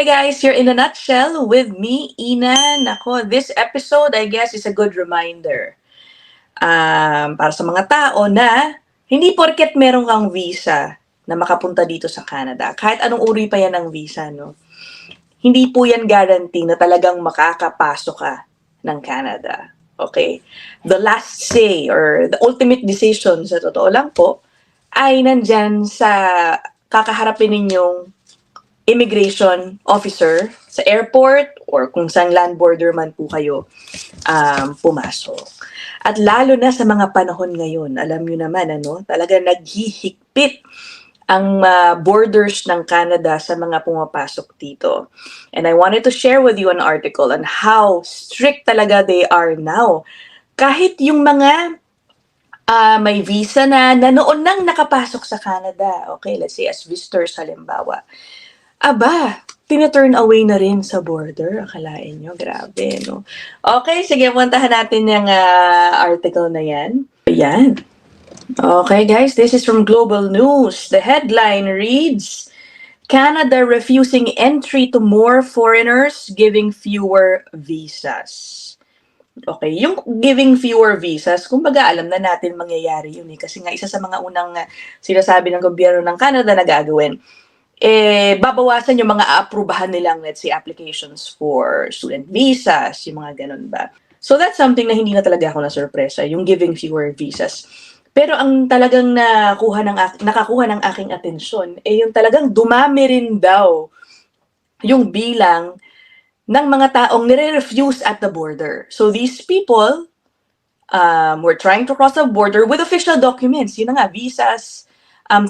Okay guys, you're in a nutshell with me, Ina. Nako, this episode I guess is a good reminder para sa mga tao na hindi porket meron kang visa na makapunta dito sa Canada, kahit anong uri pa yan ng visa, no? Hindi po yan guarantee na talagang makakapasok ka ng Canada. Okay? The last say or the ultimate decision sa totoo lang po ay nandyan sa kakaharapin ninyong immigration officer sa airport or kung saan land border man po kayo pumasok. At lalo na sa mga panahon ngayon, alam nyo naman, talaga naghihigpit ang borders ng Canada sa mga pumapasok dito. And I wanted to share with you an article on how strict talaga they are now. Kahit yung mga may visa na noon nang nakapasok sa Canada, okay, let's say as visitors halimbawa, tina-turn away na rin sa border. Akalain nyo, grabe, no? Okay, sige, puntahan natin yung article na yan. Ayan. Okay, guys, this is from Global News. The headline reads, Canada refusing entry to more foreigners, giving fewer visas. Okay, yung giving fewer visas, kumbaga alam na natin mangyayari yun kasi nga isa sa mga unang sinasabi ng gobyerno ng Canada na gagawin, babawasan yung mga aprubahan nilang, let's say, applications for student visas, yung mga ganun ba. So that's something na hindi na talaga ako na-surpresa, yung giving fewer visas. Pero ang talagang nakakuha ng aking atensyon, yung talagang dumami rin daw yung bilang ng mga taong nire-refuse at the border. So these people were trying to cross the border with official documents, yun na nga, visas,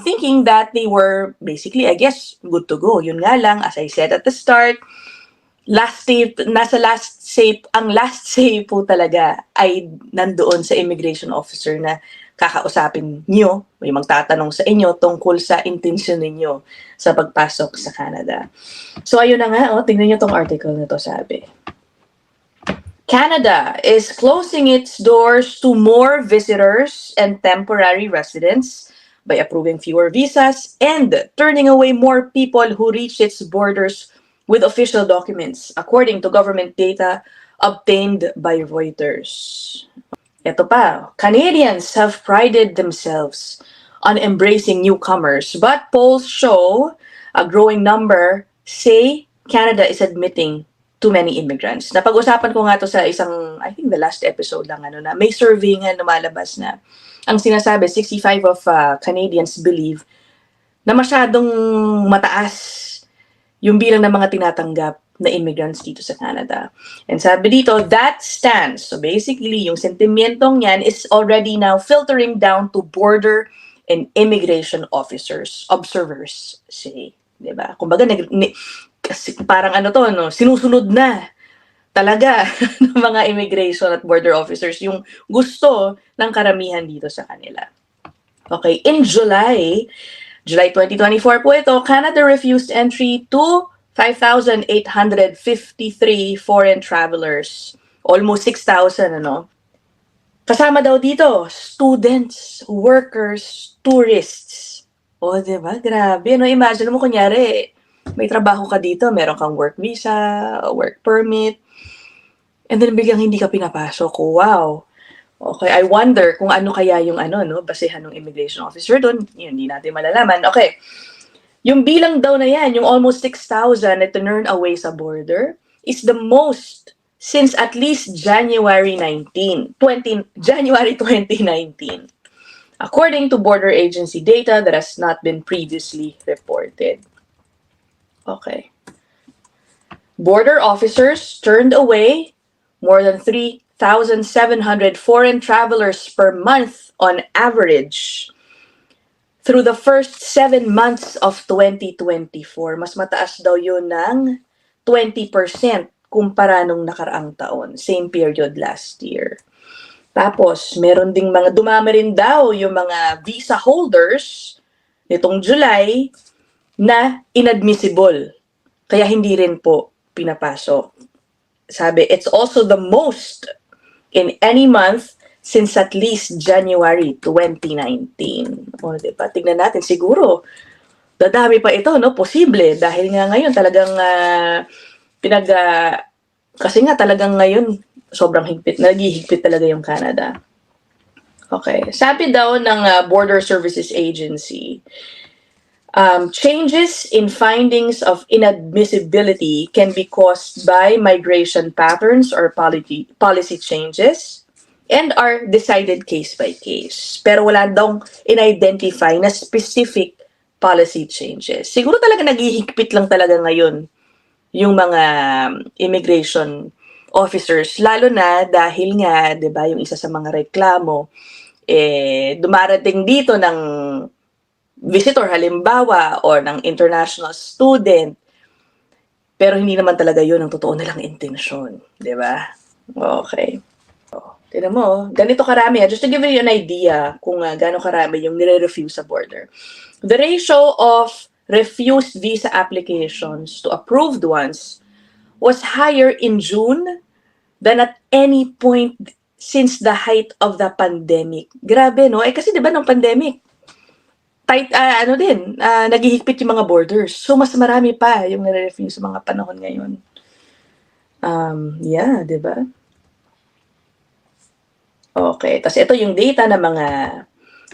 thinking that they were basically, I guess, good to go. Yun nga lang, as I said at the start, ang last say po talaga ay nandoon sa immigration officer na kakausapin nyo, may magtatanong sa inyo tungkol sa intensyon ninyo sa pagpasok sa Canada. So ayun na nga, tingnan nyo tong article na to, sabi. Canada is closing its doors to more visitors and temporary residents by approving fewer visas and turning away more people who reach its borders with official documents, according to government data obtained by Reuters. Ito pa, Canadians have prided themselves on embracing newcomers, but polls show a growing number say Canada is admitting too many immigrants. Napag-usapan ko nga to sa isang, I think the last episode lang, na may survey nga lumalabas na ang sinasabi, 65 of Canadians believe na masyadong mataas yung bilang ng mga tinatanggap na immigrants dito sa Canada. And sabi dito, that stands. So basically, yung sentimentong yan is already now filtering down to border and immigration observers say. Diba? Kumbaga, kasi parang sinusunod na talaga ng mga immigration at border officers yung gusto ng karamihan dito sa kanila. Okay, in July 2024 po ito, Canada refused entry to 5,853 foreign travelers. Almost 6,000, Kasama daw dito, students, workers, tourists. Diba? Grabe, Imagine mo, kunyari, may trabaho ka dito, meron kang work visa, work permit, and then biglang hindi ka pinapasok. Wow. Okay, I wonder kung ano kaya yung basehan ng immigration officer doon. Yun, hindi natin malalaman. Okay. Yung bilang daw na yan, yung almost 6,000 na turn away sa border, is the most since at least January 2019. According to border agency data that has not been previously reported. Okay. Border officers turned away more than 3,700 foreign travelers per month on average through the first 7 months of 2024. Mas mataas daw yun ng 20% kumpara nung nakaraang taon, same period last year. Tapos, meron ding dumami rin daw yung mga visa holders nitong July na inadmissible. Kaya hindi rin po pinapasok. Sabi, it's also the most in any month since at least January 2019. Diba? Tignan natin, siguro dadami pa ito, no? Posible. Dahil nga ngayon talagang kasi nga talagang ngayon sobrang higpit, naghihigpit talaga yung Canada. Okay. Sabi daw ng Border Services Agency, changes in findings of inadmissibility can be caused by migration patterns or policy changes and are decided case by case. Pero wala daw in-identify na specific policy changes. Siguro talaga naghihigpit lang talaga ngayon yung mga immigration officers, lalo na dahil nga, 'di ba, yung isa sa mga reklamo dumarating dito ng visitor halimbawa or ng international student, pero hindi naman talaga yun ang totoo nilang intensyon, 'di ba? Okay. Tignan mo, ganito karami. Just to give you an idea kung gaano karami yung nire-refuse sa border. The ratio of refused visa applications to approved ones was higher in June than at any point since the height of the pandemic. Grabe, no? Kasi 'di ba nung pandemic, tight, naghihigpit yung mga borders. So, mas marami pa yung nire-refuse sa mga panahon ngayon. Yeah, 'di ba? Okay. Tapos ito yung data ng mga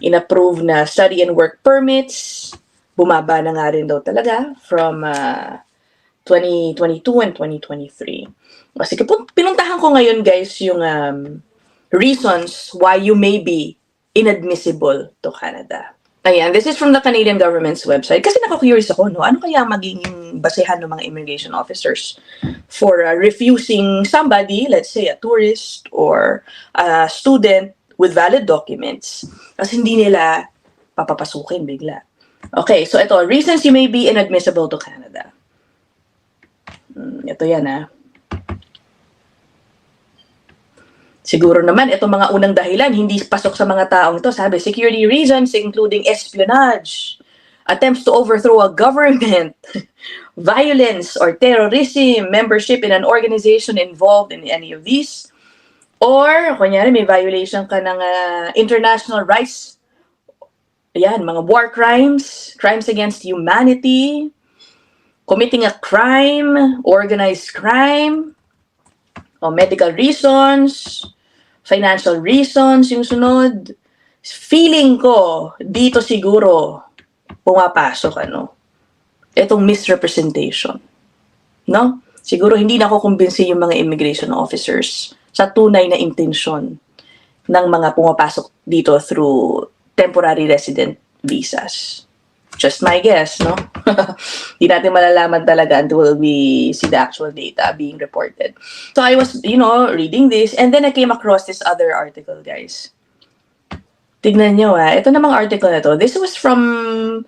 in-approve na study and work permits. Bumaba na nga rin daw talaga from 2022 and 2023. Kasi pinuntahan ko ngayon guys yung reasons why you may be inadmissible to Canada. Ayan, this is from the Canadian government's website. Kasi nako-curious ako, no? Ano kaya magiging basehan ng mga immigration officers for refusing somebody, let's say a tourist or a student with valid documents, kasi hindi nila papapasukin bigla. Okay, so ito, reasons you may be inadmissible to Canada. Ito yan, Siguro naman, itong mga unang dahilan, hindi pasok sa mga taong ito. Sabi, security reasons including espionage, attempts to overthrow a government, violence or terrorism, membership in an organization involved in any of these, or, kunyari, may violation ka ng international rights. Ayan, mga war crimes, crimes against humanity, committing a crime, organized crime, o medical reasons, financial reasons yung sunod. Feeling ko, dito siguro pumapasok itong misrepresentation. No? Siguro hindi nakukumbinsi yung mga immigration officers sa tunay na intensyon ng mga pumapasok dito through temporary resident visas. Just my guess, no? Hindi natin malalaman talaga until we see the actual data being reported. So I was, reading this and then I came across this other article, guys. Tignan nyo, ito namang article na to. This was from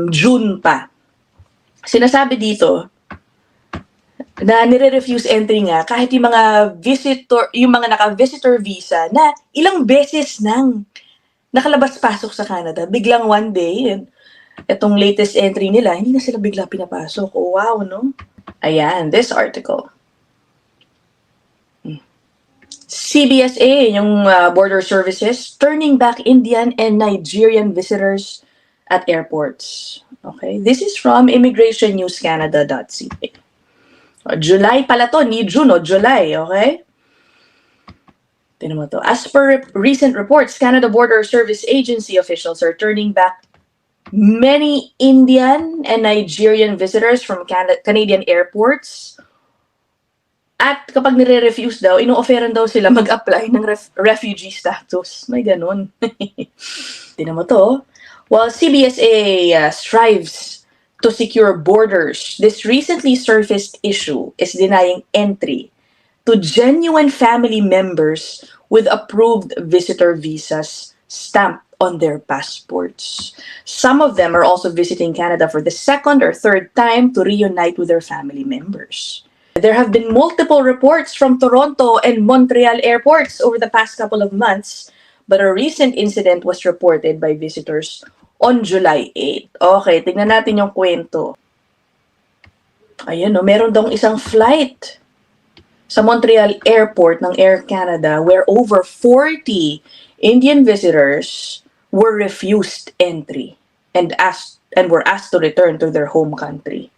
June pa. Sinasabi dito na nire-refuse entry nga kahit yung mga naka-visitor visa na ilang beses nang nakalabas-pasok sa Canada, biglang one day, itong latest entry nila, hindi na sila bigla pinapasok. Oh, wow, no? Ayan, this article. CBSA, yung border services, turning back Indian and Nigerian visitors at airports. Okay, this is from immigrationnewscanada.ca. July pala to, ni June, July, okay? Tignan mo to. As per recent reports, Canada Border Service Agency officials are turning back many Indian and Nigerian visitors from Canadian airports. At kapag nire-refuse daw, ino-offeran daw sila mag-apply ng refugee status. May ganun. Tignan mo to. While CBSA strives to secure borders, this recently surfaced issue is denying entry to genuine family members with approved visitor visas stamped on their passports. Some of them are also visiting Canada for the second or third time to reunite with their family members. There have been multiple reports from Toronto and Montreal airports over the past couple of months, but a recent incident was reported by visitors on July 8. Okay, tignan natin yung kwento. Ayan, meron daw isang flight sa Montreal Airport ng Air Canada where over 40 Indian visitors were refused entry. and were asked to return to their home country.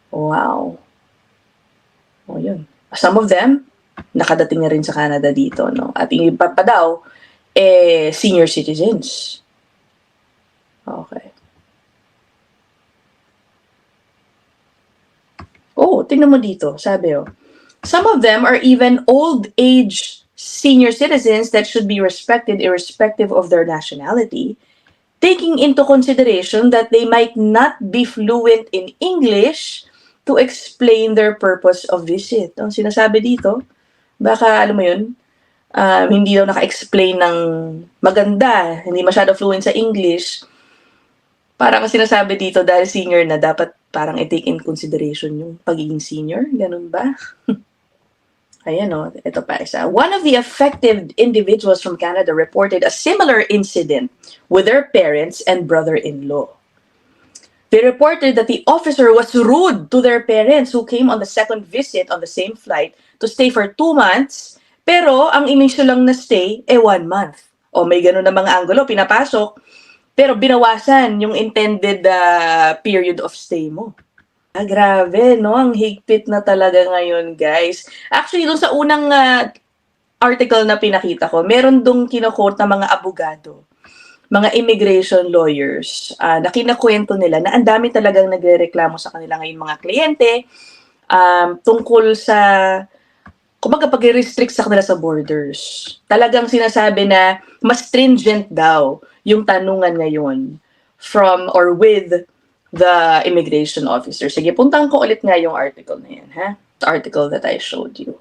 Wow. O yun. Some of them, nakadating na rin sa Canada dito, no? At yung iba pa daw, senior citizens. Okay. Oh, tingnan mo dito. Sabi, some of them are even old age senior citizens that should be respected irrespective of their nationality, taking into consideration that they might not be fluent in English to explain their purpose of visit. Ang sinasabi dito, baka, alam mo yun, hindi daw naka-explain ng maganda, hindi masyado fluent sa English. Parang sinasabi dito, dahil senior na, dapat parang i-take in consideration yung pagiging senior. Ganun ba? Ayan o, ito pa isa. One of the affected individuals from Canada reported a similar incident with their parents and brother-in-law. They reported that the officer was rude to their parents who came on the second visit on the same flight to stay for 2 months, pero ang initial lang na stay, 1 month. O may ganun na mga anggulo, pinapasok, pero binawasan yung intended period of stay mo. Grabe, no? Ang higpit na talaga ngayon, guys. Actually, doon sa unang article na pinakita ko, meron dong kino-quote na mga abogado, mga immigration lawyers, na kinakwento nila na ang dami talagang nagrereklamo sa kanila ngayon mga kliyente tungkol sa, kumbaga pag-restrict sa kanila sa borders. Talagang sinasabi na mas stringent daw yung tanungan ngayon from or with the immigration officer. Sige, puntahan ko ulit nga yung article na yan, ha? The article that I showed you.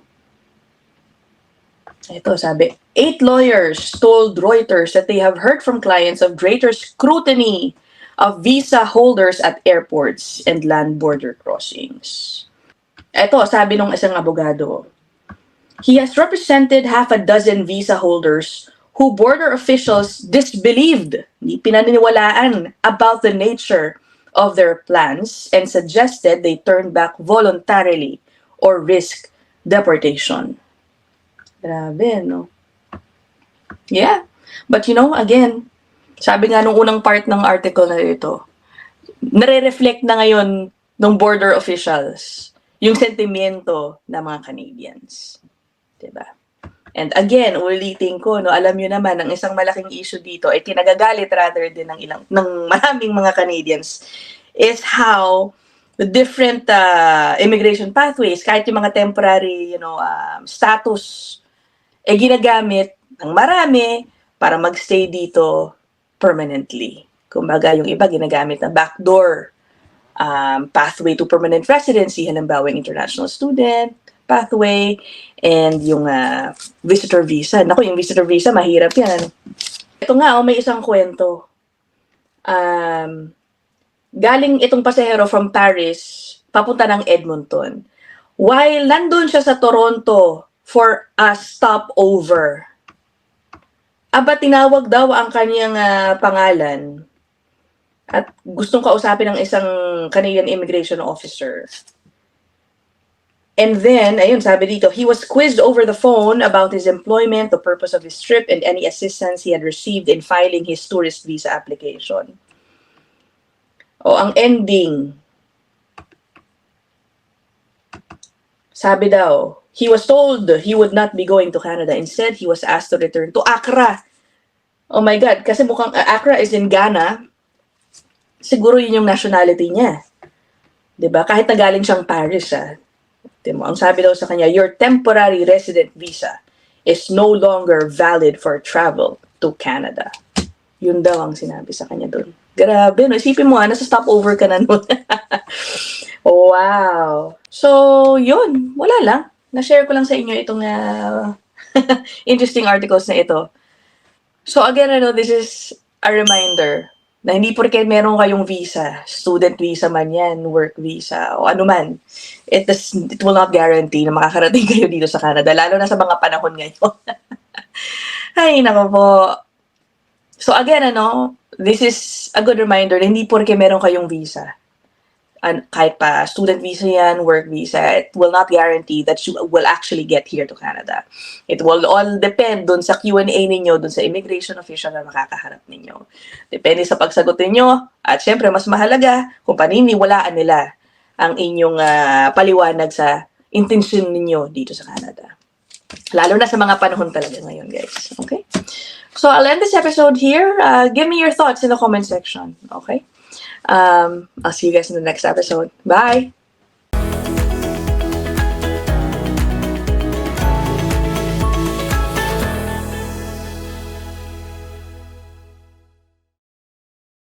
Ito, sabi, 8 lawyers told Reuters that they have heard from clients of greater scrutiny of visa holders at airports and land border crossings. Ito, sabi nung isang abogado, he has represented 6 visa holders who border officials disbelieved, hindi pinaniniwalaan about the nature of their plans and suggested they turn back voluntarily or risk deportation. Grabe, no? Yeah. But you know, again, sabi nga nung unang part ng article na ito, nare-reflect na ngayon ng border officials yung sentimiento ng mga Canadians. Diba? And again, ulitin ko, no, alam nyo naman, ang isang malaking issue dito ay kinagagalit rather din ng maraming mga Canadians is how the different immigration pathways, kahit yung mga temporary, status, ginagamit ng marami para magstay dito permanently. Kumbaga, yung iba ginagamit na backdoor pathway to permanent residency, halimbawa yung international student pathway, and yung visitor visa. Naku, yung visitor visa, mahirap yan. Ito nga, may isang kwento. Galing itong pasahero from Paris, papunta ng Edmonton. While nandun siya sa Toronto for a stopover, tinawag daw ang kanyang pangalan at gustong kausapin ng isang Canadian immigration officer. And then, ayun, sabi dito, he was quizzed over the phone about his employment, the purpose of his trip, and any assistance he had received in filing his tourist visa application. Ang ending, sabi daw, he was told he would not be going to Canada. Instead, he was asked to return to Accra. Oh my God, kasi mukhang Accra is in Ghana. Siguro yun yung nationality niya. 'Di ba? Kahit na galing siyang Paris, ang sabi daw sa kanya, your temporary resident visa is no longer valid for travel to Canada. Yun daw ang sinabi sa kanya doon. Grabe, no? Isipin mo, nasa stopover ka na nun. Wow. So, yun. Wala lang. Na-share ko lang sa inyo itong interesting articles na ito. So, again, this is a reminder na hindi porke meron kayong visa, student visa man yan, work visa, o ano man, it will not guarantee na makakarating kayo dito sa Canada, lalo na sa mga panahon ngayon. Ay, nako po. So again, this is a good reminder na hindi porke meron kayong visa, kahit pa student visa yan, work visa, it will not guarantee that you will actually get here to Canada. It will all depend dun sa Q&A ninyo, dun sa immigration official na makakaharap ninyo. Depende sa pagsagot ninyo, at syempre mas mahalaga kung paniniwalaan nila ang inyong paliwanag sa intention ninyo dito sa Canada. Lalo na sa mga panahon talaga ngayon, guys. Okay? So, I'll end this episode here. Give me your thoughts in the comment section. Okay? I'll see you guys in the next episode. Bye!